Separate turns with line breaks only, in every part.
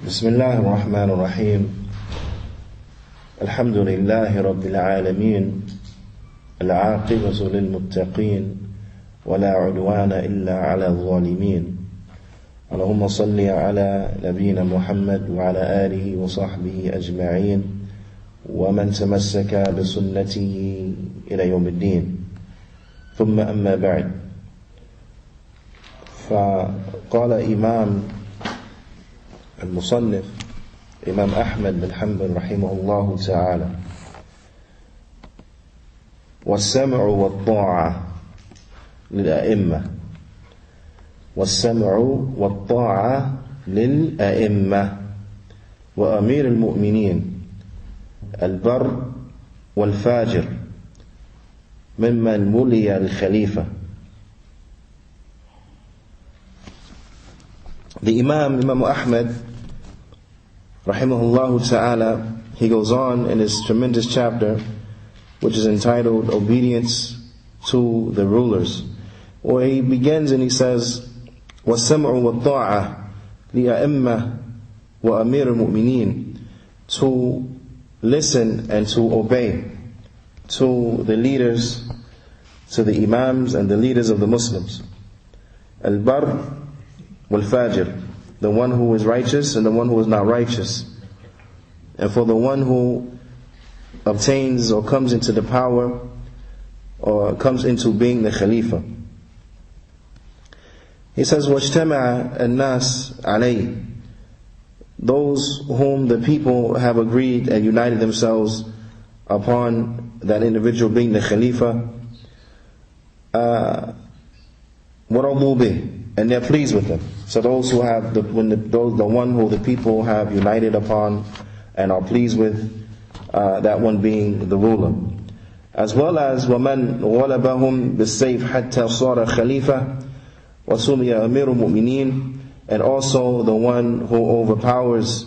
بسم الله الرحمن الرحيم الحمد لله رب العالمين العاقبة للمتقين ولا عدوان إلا على الظالمين اللهم صل على نبينا محمد وعلى آله وصحبه أجمعين ومن تمسك بسنته إلى يوم الدين ثم أما بعد. فقال إمام المصنف إمام أحمد بن حنبل رحمه الله تعالى: والسمع والطاعة للأئمة، والسمع والطاعة للأئمة وأمير المؤمنين البر والفاجر ممن ولي الخليفة. The Imam Ahmad rahimahullah ta'ala, he goes on in this tremendous chapter which is entitled Obedience to the Rulers, where he begins and he says, وَالسَّمْعُ وَالطَّاعَةِ لِأَئِمَّةِ وَأَمِيرِ الْمُؤْمِنِينَ, to listen and to obey to the leaders, to the imams and the leaders of the Muslims. Al-Bar wal-Fajr, the one who is righteous and the one who is not righteous. And for the one who obtains or comes into the power or comes into being the Khalifa. He says, وَاجْتَمَعَ النَّاسِ عَلَيْهِ, those whom the people have agreed and united themselves upon that individual being the Khalifa, وَرَضُوا بِهِ, and they're pleased with him. So those who have the one who the people have united upon and are pleased with, that one being the ruler. As well as وَمَنْ غَلَبَهُمْ بِالسَّيْفِ حَتَّى صَارَ خَلِيفَةً وَسُمِيَ أَمِيرُ الْمُؤْمِنِينَ, and also the one who overpowers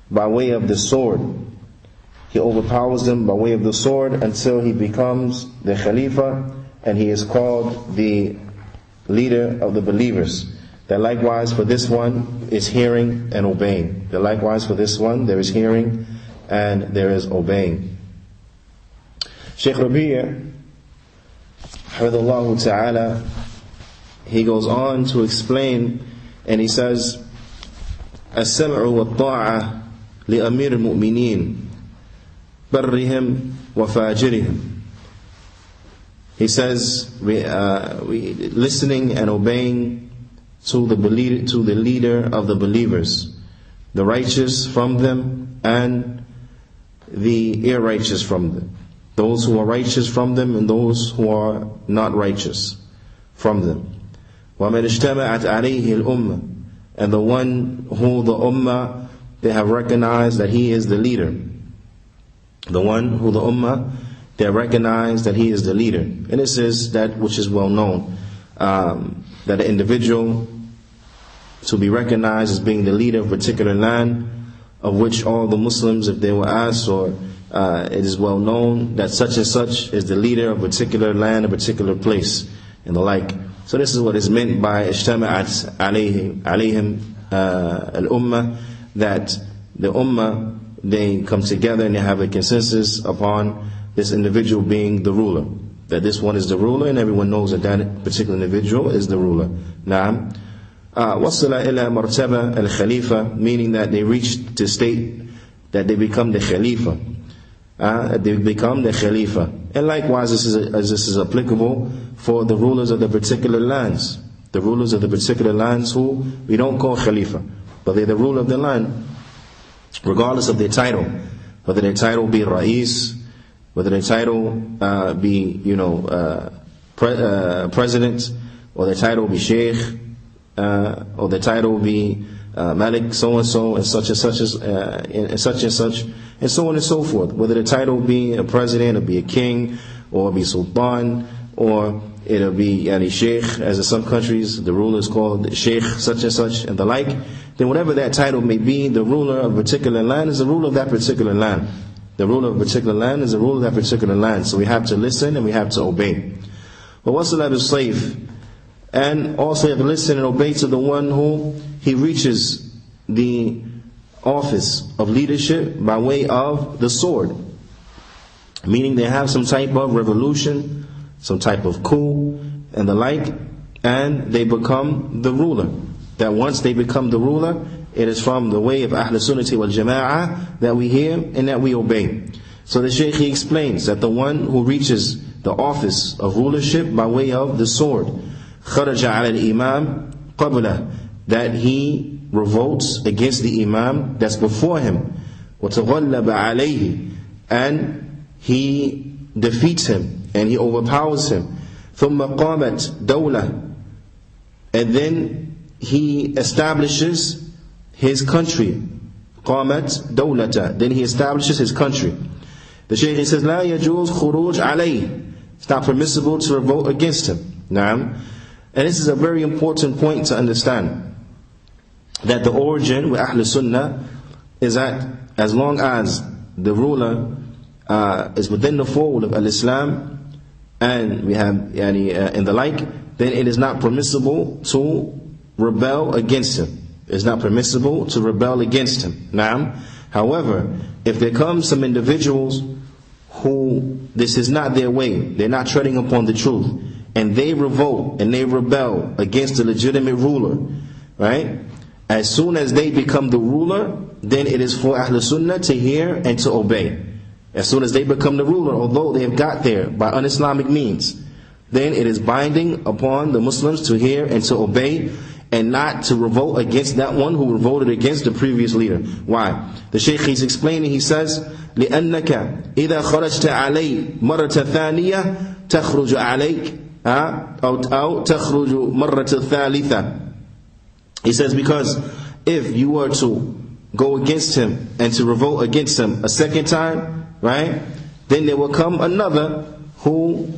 by way of the sword. He overpowers them by way of the sword until he becomes the Khalifa, and he is called the leader of the believers. That likewise for this one is hearing and obeying. That likewise for this one there is hearing and there is obeying. Shaykh Rabi' hafidhahullah ta'ala, he goes on to explain and he says, السمع والطاعة لأمير المؤمنين برهم وفاجرهم. He says, we listening and obeying to the leader of the believers, the righteous from them and the irrighteous from them, those who are righteous from them and those who are not righteous from them. وَمَنْ اجْتَمَعَتْ عَلَيْهِ الْأُمَّةِ, and the one who the ummah, they have recognized that he is the leader. The one who the ummah, they recognize that he is the leader. And this is that which is well known, that an individual to be recognized as being the leader of a particular land, of which all the Muslims, if they were asked, or it is well known that such and such is the leader of a particular land, a particular place, and the like. So this is what is meant by اجتمعت عليهم al-ummah, that the ummah, they come together and they have a consensus upon this individual being the ruler, that this one is the ruler, and everyone knows that that particular individual is the ruler. Naam. وَصَلَ إِلَى مَرْتَبَةِ الْخَلِيفَةِ, meaning that they reach to state that they become the Khalifa. They become the Khalifa. And likewise, this is applicable for the rulers of the particular lands. The rulers of the particular lands who we don't call Khalifa, but they're the ruler of the land, regardless of their title. Whether their title be Ra'is, whether their title be, president, or their title be Sheikh, or their title be Malik, so and so, and such and such, and such and such, and so on and so forth. Whether the title be a president, or be a king, or be sultan, or it'll be yani sheikh, as in some countries the ruler is called sheikh such and such, and the like. Then whatever that title may be, the ruler of a particular land is the ruler of that particular land. The ruler of a particular land is the ruler of that particular land. So we have to listen and we have to obey. But what's the letter slave? And also have to listen and obey to the one who he reaches the office of leadership by way of the sword. Meaning they have some type of revolution, some type of coup, and the like, and they become the ruler. That once they become the ruler, it is from the way of Ahl Sunnati wal Jama'ah that we hear and that we obey. So the Shaykh, he explains that the one who reaches the office of rulership by way of the sword, خَرَجَ عَلَى الْإِمَامِ قَبْلَهُ, that he revolts against the Imam that's before him, وَتَغَلَّبَ عَلَيْهِ, and he defeats him and he overpowers him. ثُمَّ قَامَتْ دَوْلَةً, and then he establishes his country. قَامَتْ دَوْلَةً, then he establishes his country. The Shaykh says, لَا يَجُوزْ خُرُوجْ عَلَيْهِ, it's not permissible to revolt against him. Naam. And this is a very important point to understand, that the origin with Ahl Sunnah is that as long as the ruler is within the fold of Al-Islam, and we have and the like, then it is not permissible to rebel against him. It's not permissible to rebel against him. Naam. However, if there come some individuals who this is not their way, they're not treading upon the truth, and they revolt and they rebel against the legitimate ruler, right? As soon as they become the ruler, then it is for Ahl Sunnah to hear and to obey. As soon as they become the ruler, although they have got there by un-Islamic means, then it is binding upon the Muslims to hear and to obey, and not to revolt against that one who revolted against the previous leader. Why? The Shaykh is explaining, he says, لِأَنَّكَ إِذَا خَرَجْتَ عَلَيْهِ مَرَّةَ ثَانِيَةً تَخْرُجُ عَلَيْكَ أو تخرج مرة ثالثة. He says, because if you were to go against him and to revolt against him a second time, right, then there will come another who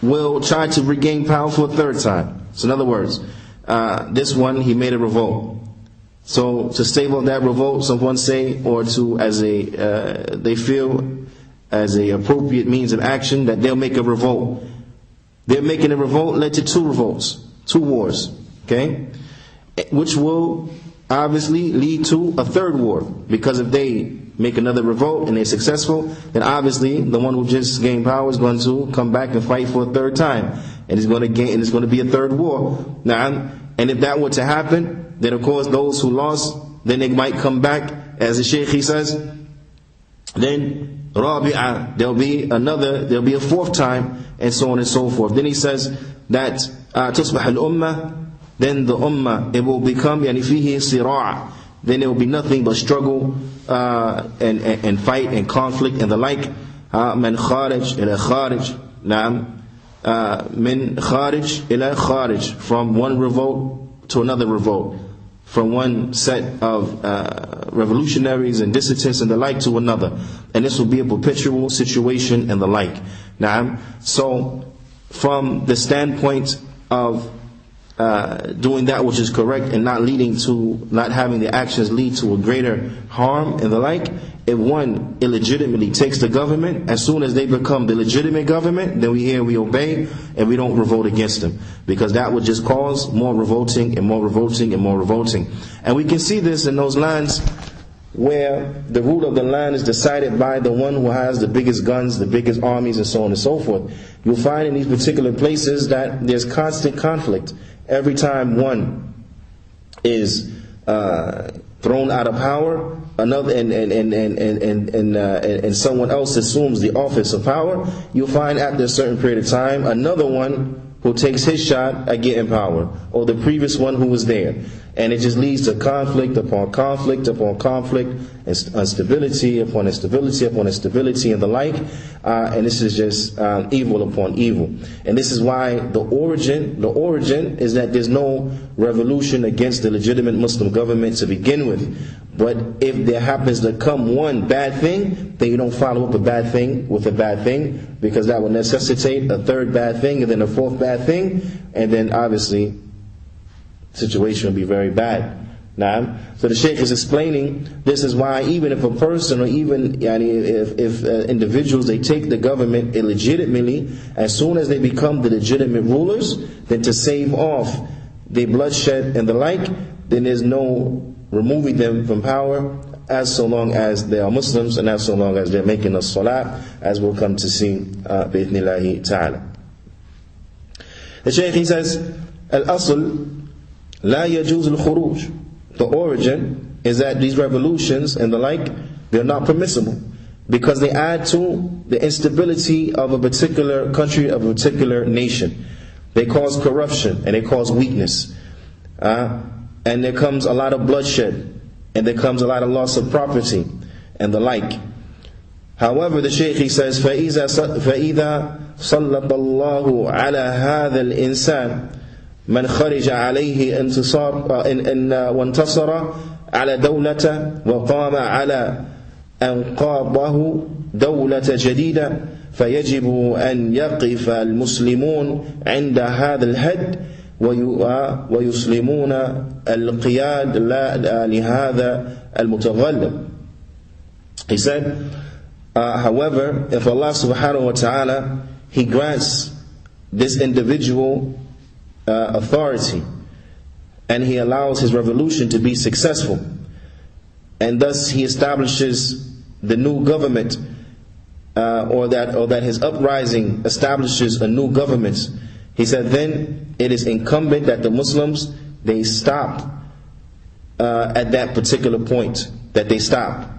will try to regain power for a third time. So in other words, this one, he made a revolt. So to stave off that revolt, someone say, or to as a they feel as a appropriate means of action, that they'll make a revolt. They're making a revolt led to two revolts, two wars, okay? Which will obviously lead to a third war, because if they make another revolt and they're successful, then obviously the one who just gained power is going to come back and fight for a third time, and it's going to be a third war. Now, and if that were to happen, then of course those who lost, then they might come back, as the Shaykh, he says, then Rabi'ah, there'll be a fourth time, and so on and so forth. Then he says that تصبح الأمة, then the ummah, it will become فيه صراع, then there will be nothing but struggle and fight and conflict and the like. من خارج إلى خارج, نعم, من خارج إلى خارج, from one revolt to another revolt, from one set of revolutionaries and dissidents and the like to another, and this will be a perpetual situation and the like. Now, so from the standpoint of doing that which is correct and not having the actions lead to a greater harm and the like, if one illegitimately takes the government, as soon as they become the legitimate government, then we hear, we obey, and we don't revolt against them, because that would just cause more revolting and more revolting and more revolting. And we can see this in those lands where the rule of the land is decided by the one who has the biggest guns, the biggest armies, and so on and so forth. You'll find in these particular places that there's constant conflict. Every time one is thrown out of power, another and someone else assumes the office of power, you'll find after a certain period of time another one who takes his shot at getting power, or the previous one who was there. And it just leads to conflict upon conflict upon conflict, instability upon instability upon instability and the like. And this is just evil upon evil. And this is why the origin is that there's no revolution against the legitimate Muslim government to begin with. But if there happens to come one bad thing, then you don't follow up a bad thing with a bad thing, because that will necessitate a third bad thing and then a fourth bad thing, and then obviously the situation will be very bad. Now, so the Shaykh is explaining, this is why even if a person, or even if individuals, they take the government illegitimately, as soon as they become the legitimate rulers, then to save off the bloodshed and the like, then there's no removing them from power, as so long as they are Muslims and as so long as they're making a salah, as we'll come to see bi'ithnillahi ta'ala. The Shaykh, he says, Al-Asl la yajuz al-khuruj. The origin is that these revolutions and the like, they're not permissible, because they add to the instability of a particular country, of a particular nation. They cause corruption and they cause weakness. And there comes a lot of bloodshed, and there comes a lot of loss of property and the like. However, the Shaykh, he says, فَإِذَا صَلَّطَ اللَّهُ عَلَى هَذَا الْإِنسَانِ مَنْ خَرِجَ عَلَيْهِ وَانْتَصَرَ عَلَى دَوْلَةَ وَقَامَ عَلَى أنقاضه دولة جديدة فيجب أن يقف المسلمون عند هذا الحد ويسلمون القياد لهذا المتغلب. He said, however, if Allah subhanahu wa ta'ala, He grants this individual authority, and He allows his revolution to be successful, and thus He establishes the new government, or that his uprising establishes a new government, he said, then it is incumbent that the Muslims, they stop at that particular point, that they stop.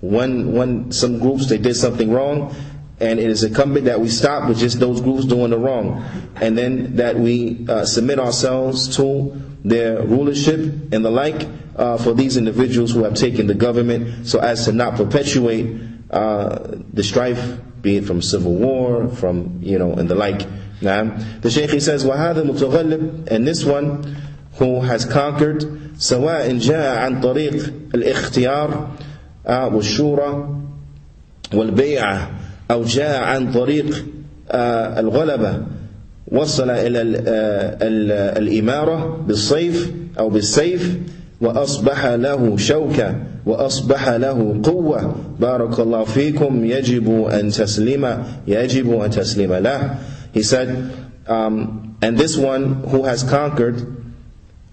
When some groups, they did something wrong, and it is incumbent that we stop with just those groups doing the wrong, and then that we submit ourselves to their rulership and the like, for these individuals who have taken the government, so as to not perpetuate the strife, be it from civil war, from, and the like. Now, the Shaykh, he says, وَهَذَا الْمُتَغَلِّبْ, and this one who has conquered, سواء جاء عن طريق الاختيار والشورى والبيعة أو جاء عن طريق الغلبة وصل إلى الإمارة بالصيف أو بالسيف وأصبح له شوكة وأصبح له قوة بارك الله فيكم يجب أن تسلم له. He said, and this one who has conquered,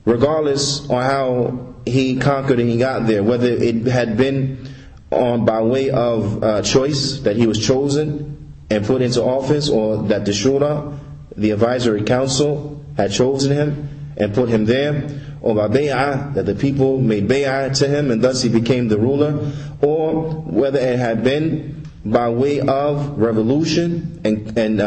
regardless on how he conquered and he got there, whether it had been by way of choice, that he was chosen and put into office, or that the Shura, the advisory council, had chosen him and put him there, or by bay'ah, that the people made bay'ah to him and thus he became the ruler, or whether it had been by way of revolution and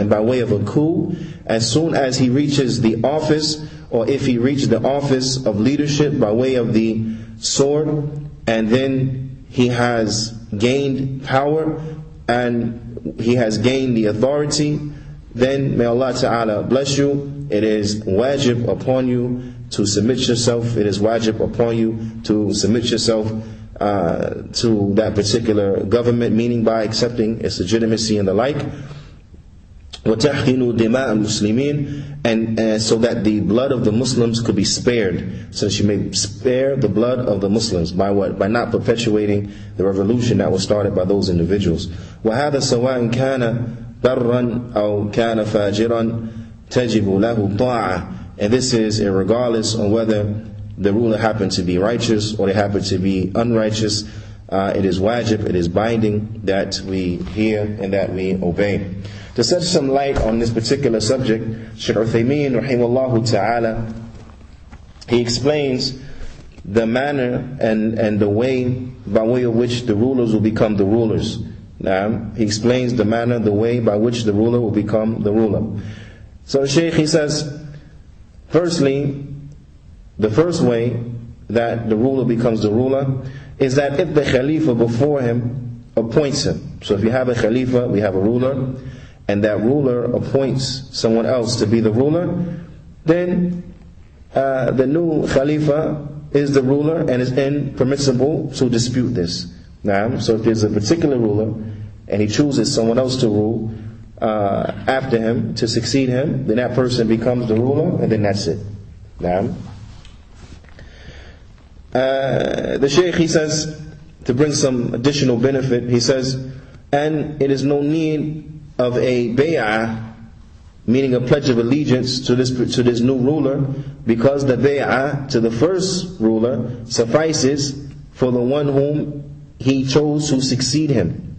by way of a coup. As soon as he reaches the office, or if he reached the office of leadership by way of the sword, and then he has gained power and he has gained the authority, then may Allah Ta'ala bless you. It is wajib upon you to submit yourself. It is wajib upon you to submit yourself to that particular government, meaning by accepting its legitimacy and the like. وَتَحْقِنُوا دِمَاءَ الْمُسْلِمِينَ, and so that the blood of the Muslims could be spared, so that you may spare the blood of the Muslims. By what? By not perpetuating the revolution that was started by those individuals. وَهَذَا سَوَاءً كَانَ بَرًّا أَوْ كَانَ فَاجِرًا تَجِبُ لَهُ طَاعَةً. And this is regardless on whether the ruler happened to be righteous or they happened to be unrighteous. It is wajib, it is binding that we hear and that we obey. To shed some light on this particular subject, Shaykh Uthaymeen rahimahullah ta'ala, he explains the manner and the way by way of which the rulers will become the rulers. Now, he explains the manner, the way by which the ruler will become the ruler. So the Shaykh, he says, firstly, the first way that the ruler becomes the ruler is that if the Khalifa before him appoints him. So if you have a Khalifa, we have a ruler, and that ruler appoints someone else to be the ruler, then the new Khalifa is the ruler, and it's impermissible to dispute this. Now, so if there's a particular ruler and he chooses someone else to rule after him, to succeed him, then that person becomes the ruler, and then that's it. Now, the Shaykh, he says, to bring some additional benefit, he says, and it is no need of a bay'ah meaning a pledge of allegiance to this new ruler, because the bay'ah to the first ruler suffices for the one whom he chose to succeed him.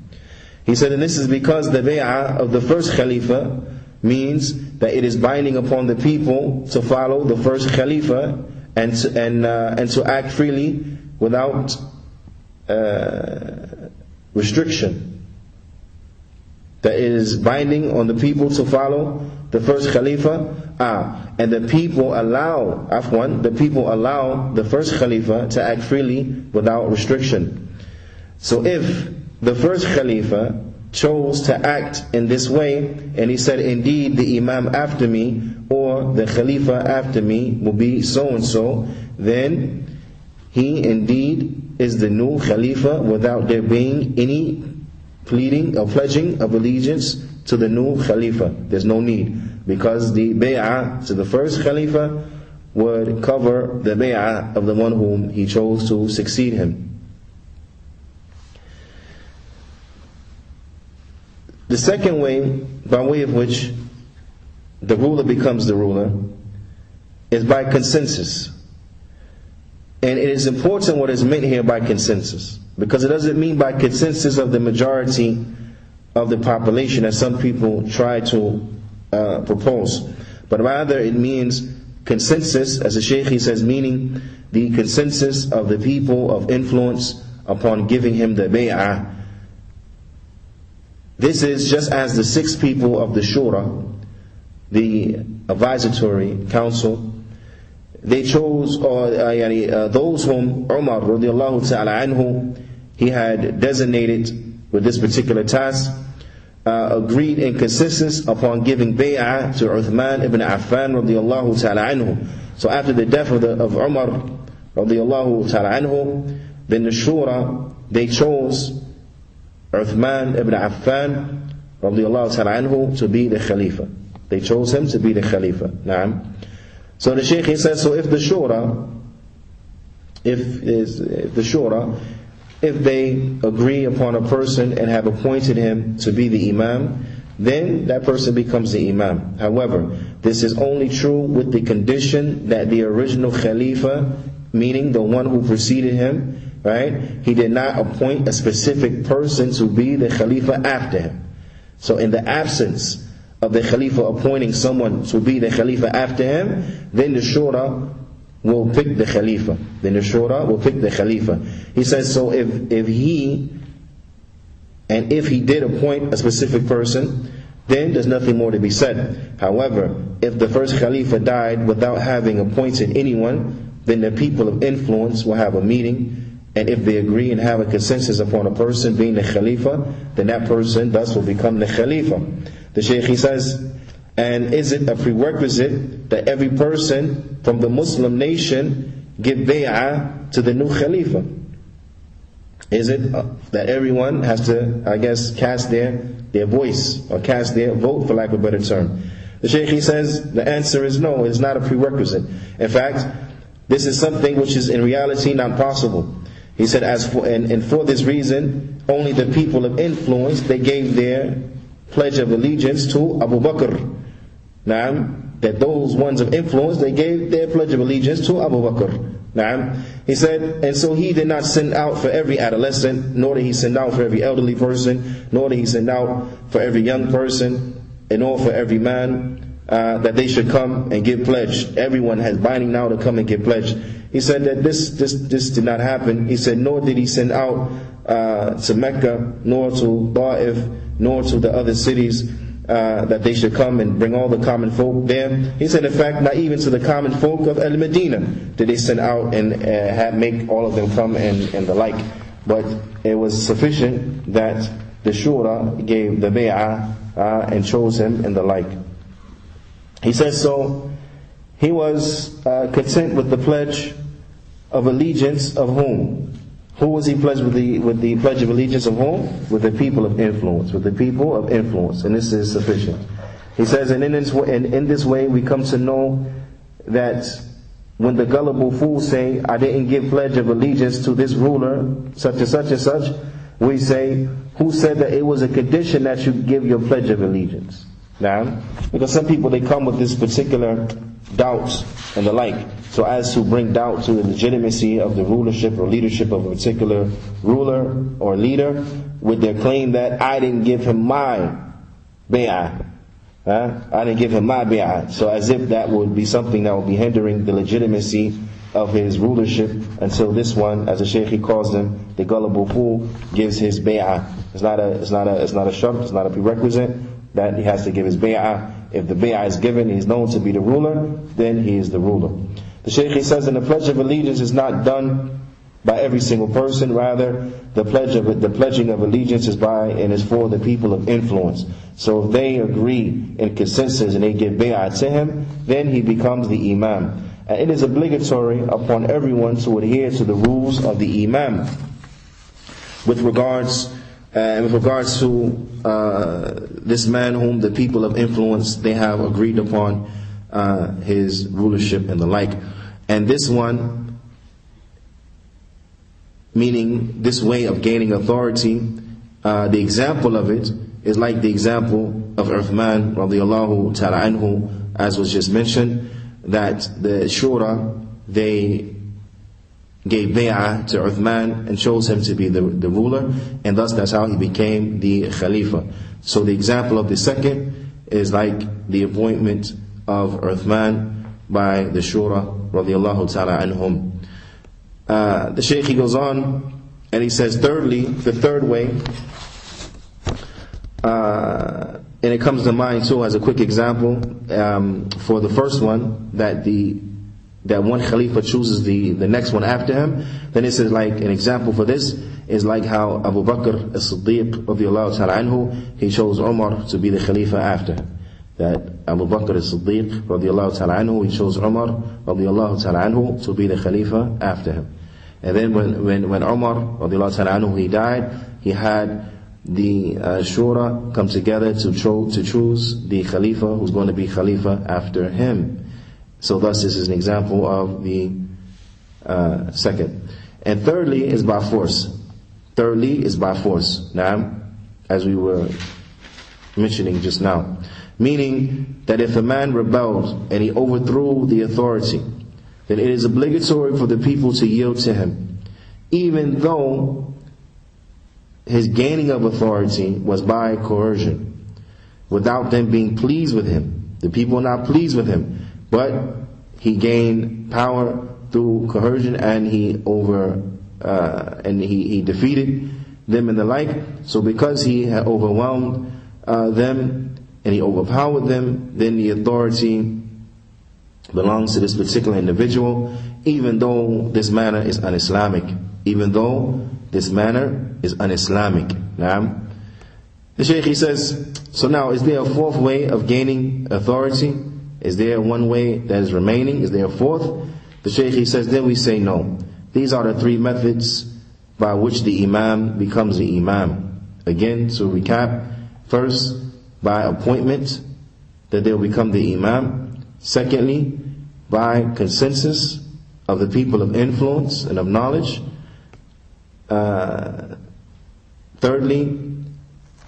He said, and this is because the bay'ah of the first Khalifa means that it is binding upon the people to follow the first Khalifa and to act freely without restriction. That it is binding on the people to follow the first Khalifa. And the people allow the first Khalifa to act freely without restriction. So if the first Khalifa chose to act in this way, and he said, indeed the Imam after me, or the Khalifa after me will be so and so, then he indeed is the new Khalifa without there being any pleading or pledging of allegiance to the new Khalifa. There's no need, because the bay'ah to the first Khalifa would cover the bay'ah of the one whom he chose to succeed him. The second way, by way of which the ruler becomes the ruler, is by consensus. And it is important what is meant here by consensus, because it doesn't mean by consensus of the majority of the population as some people try to propose, but rather it means consensus, as the Shaykh he says, meaning the consensus of the people of influence upon giving him the bay'ah. This is just as the 6 people of the Shura, the advisory council, they chose those whom Umar radiallahu ta'ala anhu, he had designated with this particular task, agreed in consensus upon giving bay'ah to Uthman ibn Affan radiallahu ta'ala anhu. So after the death of Umar radiallahu ta'ala anhu, then the Shura, they chose Uthman ibn Affan radiallahu ta'ala anhu to be the Khalifa. They chose him to be the Khalifa. Naam. So the Shaykh he says, so if the Shura, if they agree upon a person and have appointed him to be the Imam, then that person becomes the Imam. However, this is only true with the condition that the original Khalifa, meaning the one who preceded him, right, he did not appoint a specific person to be the Khalifa after him. So in the absence of the Khalifa appointing someone to be the Khalifa after him, then the Shura will pick the Khalifa. He says, so if he did appoint a specific person, then there's nothing more to be said. However, if the first Khalifa died without having appointed anyone, then the people of influence will have a meeting, and if they agree and have a consensus upon a person being the Khalifa, then that person thus will become the Khalifa. The Shaykh he says, and is it a prerequisite that every person from the Muslim nation give bay'ah to the new Khalifa? Is it that everyone has to, cast their voice, or cast their vote, for lack of a better term? The Shaykh he says, the answer is no, it's not a prerequisite. In fact, this is something which is in reality not possible. He said, for this reason, only the people of influence, they gave their pledge of allegiance to Abu Bakr. That those ones of influence, they gave their pledge of allegiance to Abu Bakr. He said, and so he did not send out for every adolescent, nor did he send out for every elderly person, nor did he send out for every young person, and nor for every man, that they should come and give pledge. Everyone has binding now to come and give pledge. He said that this did not happen. He said, nor did he send out to Mecca, nor to Ta'if, nor to the other cities, that they should come and bring all the common folk there. He said, in fact, not even to the common folk of Al-Medina did they send out and make all of them come and the like. But it was sufficient that the Shura gave the bay'ah and chose him and the like. He says, so he was content with the pledge of allegiance of whom? Who was he pledged with the pledge of allegiance of whom? With the people of influence. With the people of influence. And this is sufficient. He says, and in this way we come to know that when the gullible fools say, I didn't give pledge of allegiance to this ruler, such and such and such, we say, who said that it was a condition that you give your pledge of allegiance? Now, because some people, they come with this particular doubts and the like, so as to bring doubt to the legitimacy of the rulership or leadership of a particular ruler or leader, with their claim that I didn't give him my bay'ah. I didn't give him my bay'ah. So as if that would be something that would be hindering the legitimacy of his rulership, until this one, as the Shaykh he calls them, the gullible fool, gives his bay'ah. It's not a shart, it's not a prerequisite that he has to give his bay'ah. If the bay'ah is given, he is known to be the ruler, then he is the ruler. The Shaykh he says, and the pledge of allegiance is not done by every single person. Rather, the pledging of allegiance is by and is for the people of influence. So if they agree in consensus and they give bay'ah to him, then he becomes the imam. And it is obligatory upon everyone to adhere to the rules of the imam with regards to this man whom the people of influence, they have agreed upon his rulership and the like. And this one, meaning this way of gaining authority, the example of it is like the example of Uthman radiyallahu ta'ala anhu, as was just mentioned, that the Shura, they gave bay'ah to Uthman and chose him to be the ruler, and thus that's how he became the Khalifa. So the example of the second is like the appointment of Uthman by the Shura radiyallahu ta'ala anhum. The Shaykh he goes on and he says, thirdly, the third way, and it comes to mind too as a quick example, for the first one, that one Khalifa chooses the next one after him, then this is like an example for this is like how Abu Bakr as-Siddiq radiyallahu ta'ala anhu, he chose Umar to be the Khalifa after him. That Abu Bakr as-Siddiq radiyallahu ta'ala anhu, he chose Umar radiyallahu ta'ala anhu to be the Khalifa after him. And then when Umar radiyallahu ta'ala anhu, he died, he had the Shura come together to choose the Khalifa who's going to be Khalifa after him. So thus this is an example of the second. And thirdly is by force. Now, as we were mentioning just now. Meaning that if a man rebelled and he overthrew the authority, then it is obligatory for the people to yield to him, even though his gaining of authority was by coercion, without them being pleased with him. The people are not pleased with him, but he gained power through coercion, and he defeated them and the like. So because he had overwhelmed them and he overpowered them, then the authority belongs to this particular individual, even though this manner is un-Islamic. Now, the Shaykh he says, so now is there a fourth way of gaining authority? Is there one way that is remaining? Is there a fourth? The Shaykh he says, then we say no. These are the three methods by which the Imam becomes the Imam. Again, to recap, first, by appointment, that they'll become the Imam. Secondly, by consensus of the people of influence and of knowledge. Thirdly,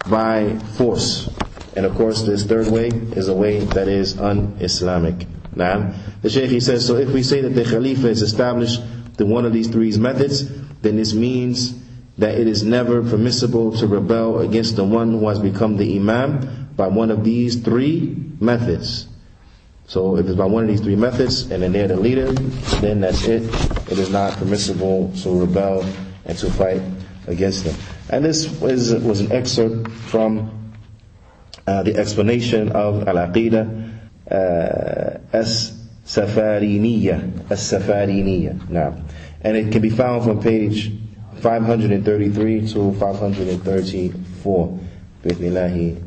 by force. And of course this third way is a way that is un-Islamic. Now, the Shaykh he says, so if we say that the Khalifa is established through one of these three methods, then this means that it is never permissible to rebel against the one who has become the Imam by one of these three methods. So if it's by one of these three methods and then they're the leader, then that's it. It is not permissible to rebel and to fight against them. And this was an excerpt from the explanation of Al-Aqidah As-Safariniyya. Now, and it can be found from page 533 to 534. Bismillahi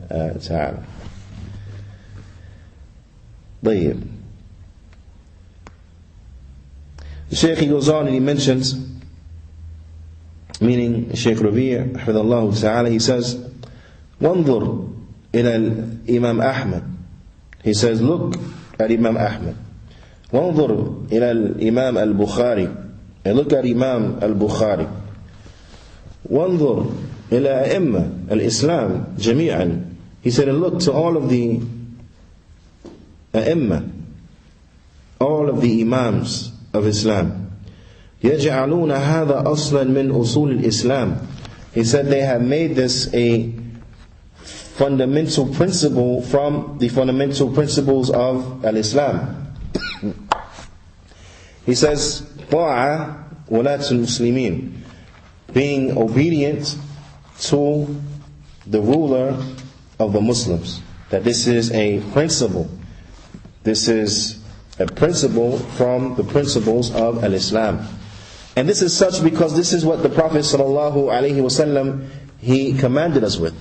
ta'ala. طيب. The Shaykh he goes on and he mentions, meaning Shaykh Rabi' hafidhahullah ta'ala, he says, وانظر إلى الإمام أحمد. He says, look at Imam Ahmad. وانظر إلى الإمام البخاري. And look at Imam al-Bukhari. وانظر إلى أئمة الإسلام جميعا. He said, and look to all of the A'imma, all of the Imams of Islam. يَجْعَلُونَ هَذَا أَصْلًا مِنْ أُصُولِ الْإِسْلام. He said they have made this a fundamental principle from the fundamental principles of Al-Islam. He says, طَاعَ وَلَاتُ الْمُسْلِمِينَ, being obedient to the ruler of the Muslims. That this is a principle. This is a principle from the principles of Al-Islam. And this is such because this is what the Prophet ﷺ, he commanded us with.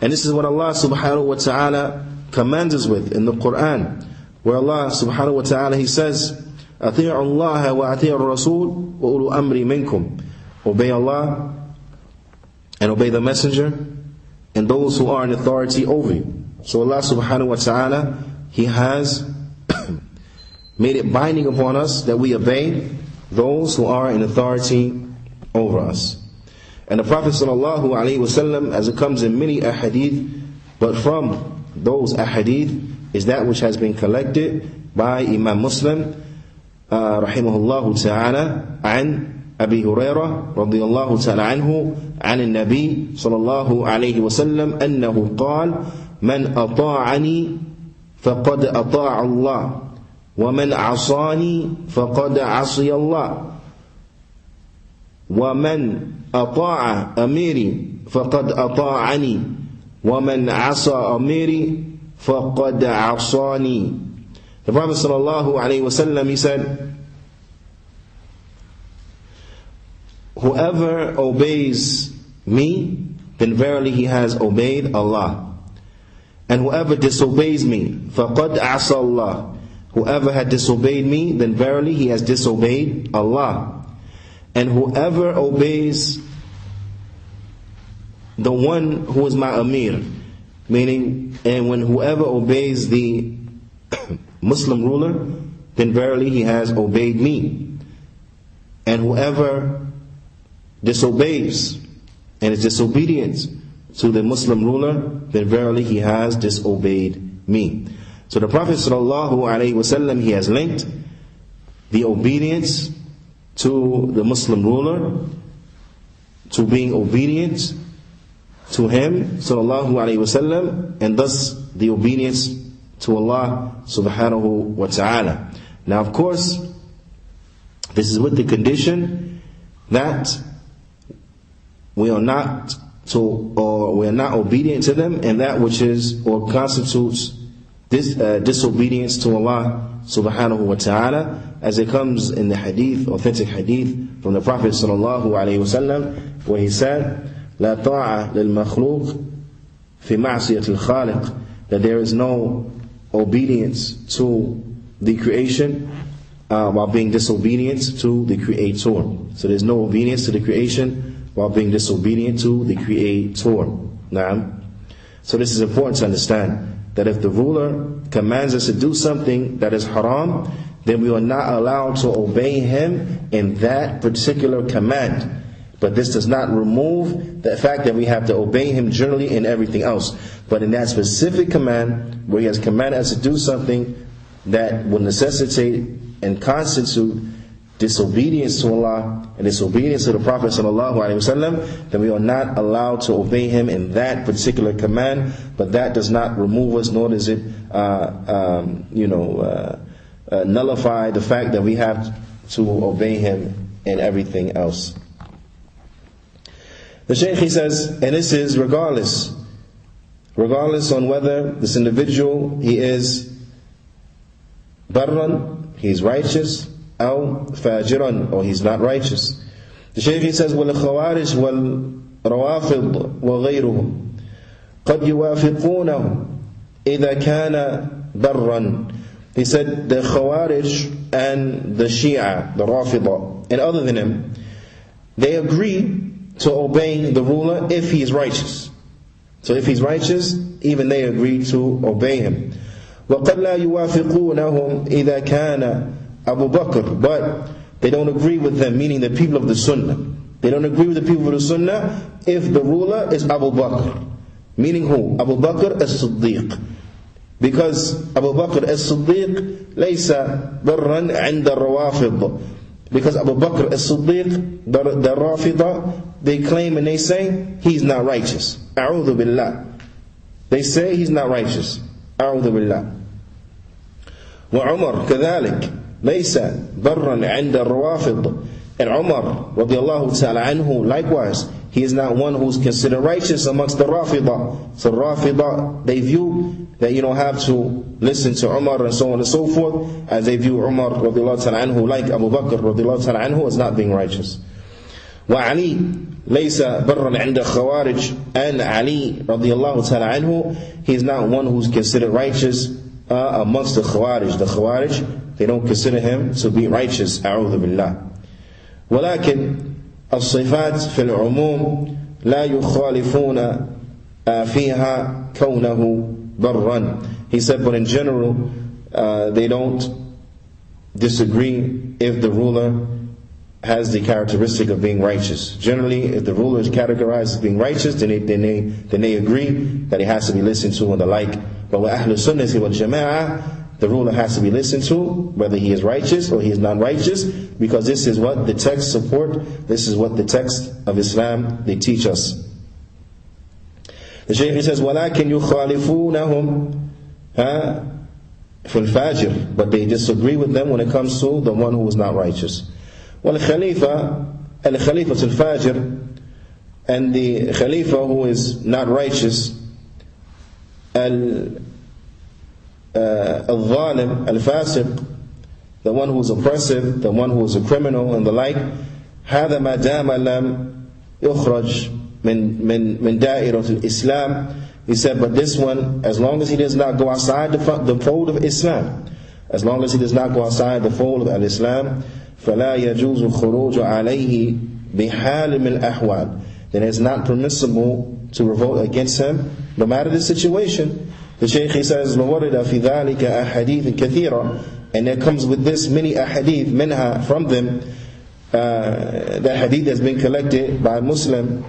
And this is what Allah subhanahu wa ta'ala commands us with in the Quran, where Allah subhanahu wa ta'ala, He says, أَطِيعُوا اللَّهَ وَأَطِيعُوا الرَّسُولَ وَأُولُوا أَمْرِ مِنْكُمْ. Obey Allah and obey the Messenger and those who are in authority over you. So Allah subhanahu wa ta'ala, He has made it binding upon us that we obey those who are in authority over us. And the Prophet sallallahu alaihi wasallam, as it comes in many ahadith, but from those ahadith is that which has been collected by Imam Muslim rahimahullah ta'ala an Abi Hurairah radiyallahu ta'ala anhu an al-Nabi sallallahu alayhi wasallam annahu qala man ata'ani faqad ata'a Allah وَمَنْ عَصَانِي فَقَدْ عَصِيَ اللَّهِ وَمَنْ أَطَاعَ أَمِيرِي فَقَدْ أَطَاعَنِي وَمَنْ عَصَى أَمِيرِي فَقَدْ عَصَانِي. The Prophet ﷺ, he said, whoever obeys me, then verily he has obeyed Allah. And whoever disobeys me, فَقَدْ عَصَى اللَّهِ, whoever had disobeyed me, then verily he has disobeyed Allah. And whoever obeys the one who is my Amir, meaning, and when whoever obeys the Muslim ruler, then verily he has obeyed me. And whoever disobeys and is disobedient to the Muslim ruler, then verily he has disobeyed me. So the Prophet ﷺ, he has linked the obedience to the Muslim ruler to being obedient to him ﷺ, and thus the obedience to Allah subhanahu wa ta'ala. Now of course, this is with the condition that we are not obedient to them and that which is or constitutes this disobedience to Allah subhanahu wa ta'ala, as it comes in the hadith, authentic hadith from the Prophet sallallahu alaihi wasallam, where he said, "La ta'a lil makhluq fi ma'siyat al khaliq," that there is no obedience to the creation while being disobedient to the Creator. So there's no obedience to the creation while being disobedient to the Creator. Naam. So this is important to understand, that if the ruler commands us to do something that is haram, then we are not allowed to obey him in that particular command. But this does not remove the fact that we have to obey him generally in everything else. But in that specific command, where he has commanded us to do something that will necessitate and constitute disobedience to Allah and disobedience to the Prophet ﷺ, then we are not allowed to obey him in that particular command. But that does not remove us, nor does it nullify the fact that we have to obey him in everything else. The Shaykh, he says, and this is regardless on whether this individual, he is barran, he's righteous, أو فاجرا, or he's not righteous. The Shaykh, he says, وَالْخَوَارِجْ وَالْرَوَافِضْ وَغَيْرُهُمْ قَدْ يُوَافِقُونَهُ إِذَا كَانَ بَرًّا. He said the Khawarij and the Shia, the Rafida, and other than him, they agree to obey the ruler if he is righteous. So if he's righteous, even they agree to obey him. وَقَدْ لَا يُوَافِقُونَهُمْ إِذَا كَانَ Abu Bakr, but they don't agree with them, meaning the people of the Sunnah. They don't agree with the people of the Sunnah if the ruler is Abu Bakr. Meaning who? Abu Bakr as-Siddiq. Because Abu Bakr as-Siddiq laysa barran 'inda ar-Rawafid. Because Abu Bakr as-Siddiq, the Rafida, they claim and they say he's not righteous. A'udhu billah. They say he's not righteous. A'udhu billah. وعمر كذلك ليس برا عند الروافض. And Umar radiallahu ta'ala anhu, likewise, he is not one who's considered righteous amongst the Rafida. So Rafida, they view that you don't have to listen to Umar and so on and so forth, as they view Umar radiallahu ta'ala anhu, like Abu Bakr radiallahu ta'ala anhu, as not being righteous. وعلي ليس برا عند الخوارج. And Ali radiallahu ta'ala anhu, he is not one who's considered righteous amongst the Khawarij. The Khawarij, they don't consider him to be righteous. أعوذ بالله. ولكن الصفات في العموم لا يخالفون فيها كونه برا. He said, but in general, they don't disagree if the ruler has the characteristic of being righteous. Generally, if the ruler is categorized as being righteous, then they agree that he has to be listened to and the like. But with Ahlul Sunnah wal Jama'ah, the ruler has to be listened to, whether he is righteous or he is not righteous, because this is what the texts support, this is what the text of Islam, they teach us. The Shaykh says, وَلَكِنْ يُخَالِفُونَهُمْ فِي الْفَاجِرِ. But they disagree with them when it comes to the one who is not righteous. وَالْخَلِيفَةُ الْفَاجِرِ. And the Khalifa who is not righteous, al-zalim, al-fasiq, the one who is oppressive, the one who is a criminal and the like, هذا ما دام لم يخرج من دائرة الإسلام. He said, but this one, as long as he does not go outside the fold of Islam, as long as he does not go outside the fold of Al-Islam, فلا يجوز الخروج عليه بحال من الأحوال. Then it's not permissible to revolt against him, no matter the situation. The Shaykh, he says, وَوَرِدَ فِي ذَلِكَ أَحَدِيثٍ كَثِيرًا. And there comes with this many ahadith, minha, from them, the hadith has been collected by Muslim,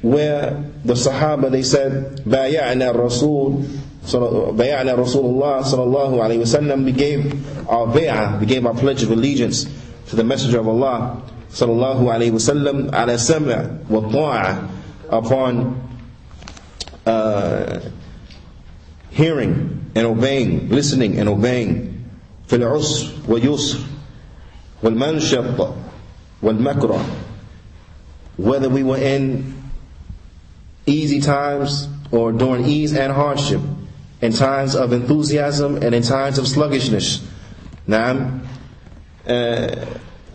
where the Sahaba, they said, بَايَعْنَا رَسُولullah sallallahu alayhi wa sallam, we gave our bay'ah, we gave our pledge of allegiance to the Messenger of Allah sallallahu alayhi wa sallam, ala sam' wa ta'a, upon hearing and obeying, listening and obeying, في العسر واليسر والمنشط والمكره, whether we were in easy times or during ease and hardship, in times of enthusiasm and in times of sluggishness. نعم.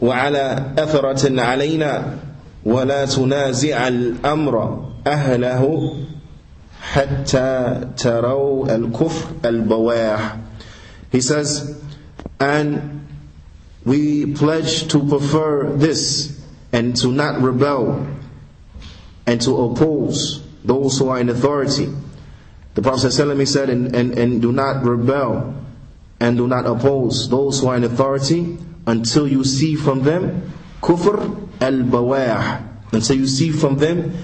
وعلى أثرة علينا ولا تنازع الأمر أهله حتى تروا الكفر البواح. He says, and we pledge to prefer this, and to not rebel, and to oppose those who are in authority. The Prophet ﷺ, he said, and do not rebel and do not oppose those who are in authority until you see from them kufr al-bawah, until you see from them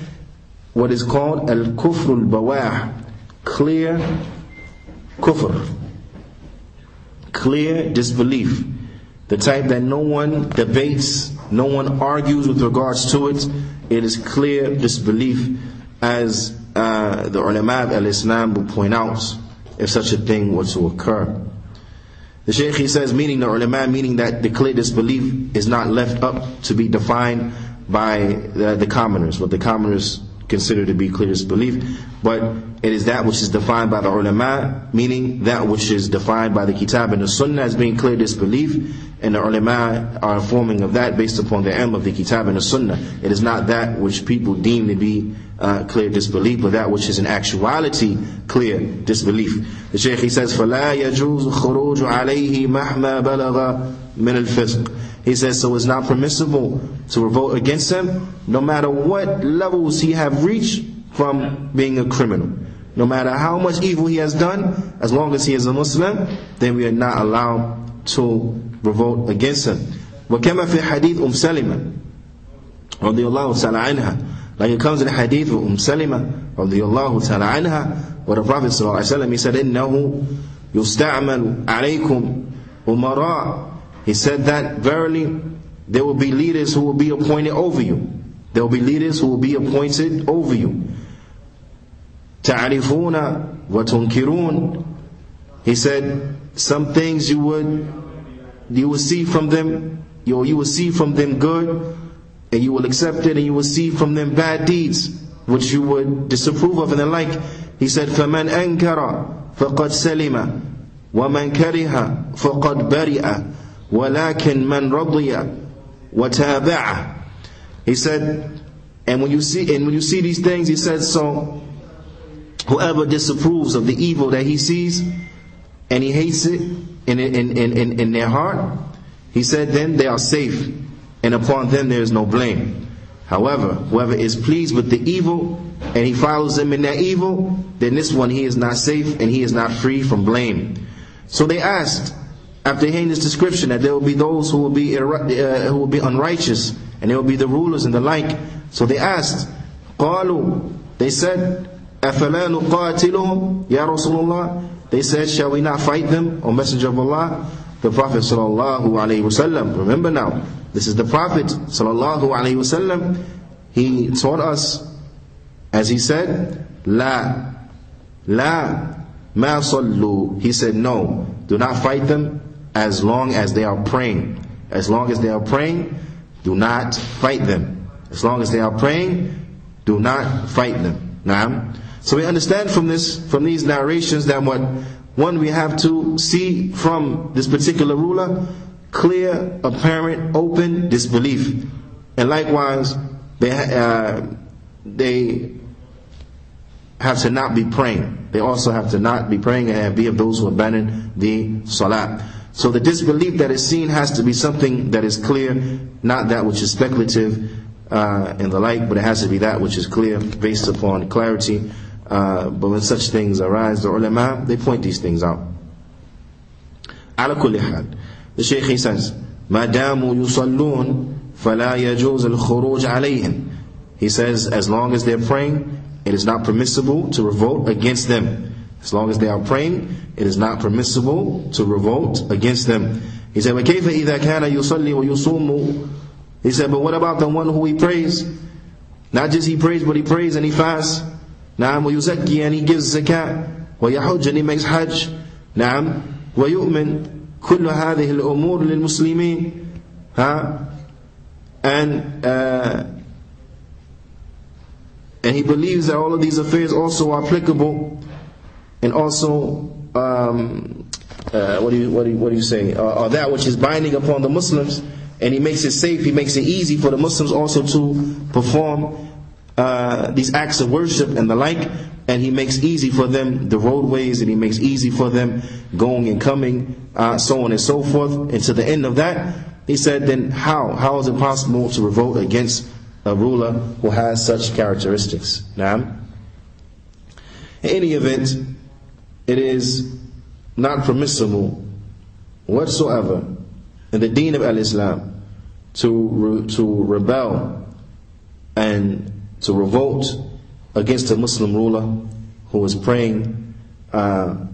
what is called al-kufr al-bawah, clear kufr, clear disbelief, the type that no one debates, no one argues with regards to it. It is clear disbelief, as the ulama of al-Islam will point out, if such a thing were to occur. The Shaykh, he says, meaning the ulama, meaning that the clear disbelief is not left up to be defined by the commoners, what the commoners consider to be clear disbelief, but it is that which is defined by the ulama, meaning that which is defined by the kitab and the sunnah as being clear disbelief, and the ulama are informing of that based upon the ilm of the kitab and the sunnah. It is not that which people deem to be clear disbelief, but that which is in actuality clear disbelief. The Shaykh, he says, فَلَا يَجُوزُ خُرُوجُ عَلَيْهِ مَحْمَا بَلَغَ مِنَ الْفِسْقِ. He says, so it's not permissible to revolt against him, no matter what levels he have reached from being a criminal. No matter how much evil he has done, as long as he is a Muslim, then we are not allowed to revolt against him. وَكَمَا فِي حَدِيث سَلِمَةٍ رضي الله تعالى عنها, Like it comes in the hadith of Salima radiyallahu ta'ala anha, where the Prophet sallallahu alaihi wasallam, he said, إِنَّهُ يُسْتَعْمَلُ عَلَيْكُمْ أُمَرَاء. He said that verily there will be leaders who will be appointed over you. There will be leaders who will be appointed over you. تَعْرِفُونَ وَتُنْكِرُونَ. He said some things you will see from them, you will see from them good, and you will accept it, and you will see from them bad deeds which you would disapprove of and the like. He said, فَمَنْ أَنْكَرَ فَقَدْ سَلِمَ وَمَنْ كَرِهَ فَقَدْ بَرِئَ وَلَكِنْ مَنْ رَضِيَ وَتَابَعَ. He said, and when you see these things, he said, so whoever disapproves of the evil that he sees and he hates it in their heart, he said, then they are safe, and upon them there is no blame. However, whoever is pleased with the evil and he follows them in that evil, then this one, he is not safe and he is not free from blame. So they asked, after hearing this description, that there will be those who will be unrighteous, and there will be the rulers and the like. So they asked, قالوا, they said, أَفَلَا نُقَاتِلُهُمْ يَا رَسُولُ اللَّهِ. They said, shall we not fight them, O Messenger of Allah? The Prophet sallallahu alaihi wasallam, remember now, this is the Prophet sallallahu alaihi wasallam, he taught us, as he said, La ma sallu. He said, no, do not fight them as long as they are praying. As long as they are praying, do not fight them. As long as they are praying, do not fight them. Naam. So we understand from these narrations that one, we have to see from this particular ruler clear, apparent, open disbelief. And likewise, they have to not be praying. They also have to not be praying and be of those who abandon the salah. So the disbelief that is seen has to be something that is clear, not that which is speculative and the like, but it has to be that which is clear based upon clarity. But when such things arise, the ulama, they point these things out. على كل حال, the Shaykh, he says, ما داموا يصلون فلا يجوز الخروج عليهم. He says, as long as they're praying, it is not permissible to revolt against them. As long as they are praying, it is not permissible to revolt against them. He said, وَكَيْفَ إِذَا كَانَ يُصَلِّي وَيُصُومُ. He said, but what about the one who he prays? Not just he prays, but he prays and he fasts. نعم. وَيُزَكِّي, and he gives zakat. وَيَحُجْ, and he makes hajj. نعم. وَيُؤْمِن كُلُّ هَذِهِ الْأُمُورِ لِلْمُسْلِمِينَ. And he believes that all of these affairs also are applicable, and also what do you say? Are that which is binding upon the Muslims, and he makes it safe. He makes it easy for the Muslims also to perform these acts of worship and the like, and he makes easy for them the roadways, and he makes easy for them going and coming, so on and so forth. And to the end of that, he said, then how is it possible to revolt against a ruler who has such characteristics? Now, in any event, it is not permissible whatsoever in the deen of al-Islam to rebel and to revolt against a Muslim ruler who is praying no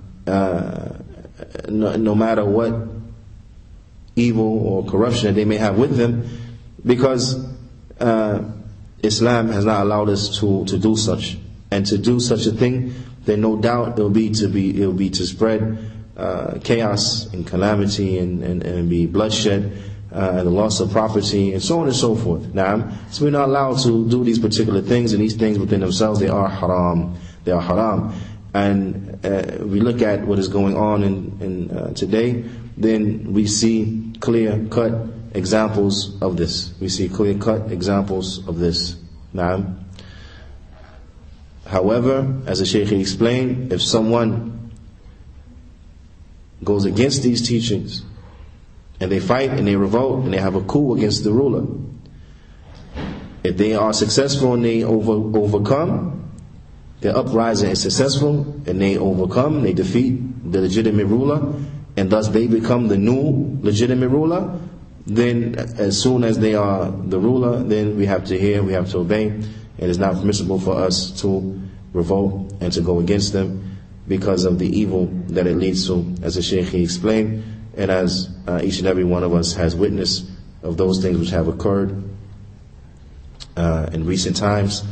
matter what evil or corruption that they may have with them, because Islam has not allowed us to do such. And to do such a thing, then no doubt it will be to spread chaos and calamity and be bloodshed and the loss of property and so on and so forth. Now, so we're not allowed to do these particular things, and these things within themselves, they are haram. They are haram. And we look at what is going on in today, then we see clear-cut examples of this. We see clear-cut examples of this. Now, however, as the Shaykh explained, if someone goes against these teachings, and they fight and they revolt and they have a coup against the ruler, if they are successful and they overcome, their uprising is successful and they overcome, they defeat the legitimate ruler, and thus they become the new legitimate ruler, then as soon as they are the ruler, then we have to hear, we have to obey, It is not permissible for us to revolt and to go against them because of the evil that it leads to, as the Shaykh explained, and as each and every one of us has witness of those things which have occurred in recent times,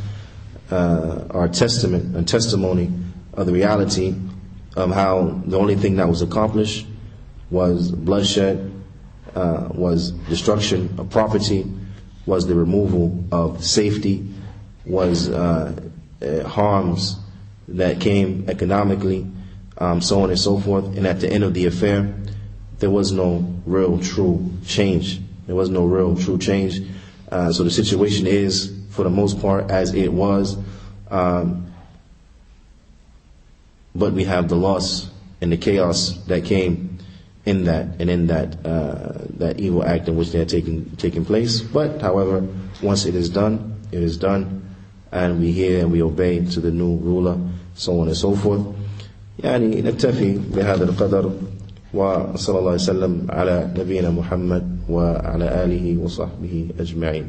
are testament and testimony of the reality of how the only thing that was accomplished was bloodshed, was destruction of property, was the removal of safety, was harms that came economically, so on and so forth. And at the end of the affair, there was no real true change. There was no real true change. So the situation is, for the most part, as it was. But we have the loss and the chaos that came in that, and in that evil act in which they had taken place. But however, once it is done, and we hear and we obey to the new ruler, so on and so forth. يعني نكتفي بهذا القدر، وصلى الله وسلم على نبينا محمد وعلى آله وصحبه أجمعين.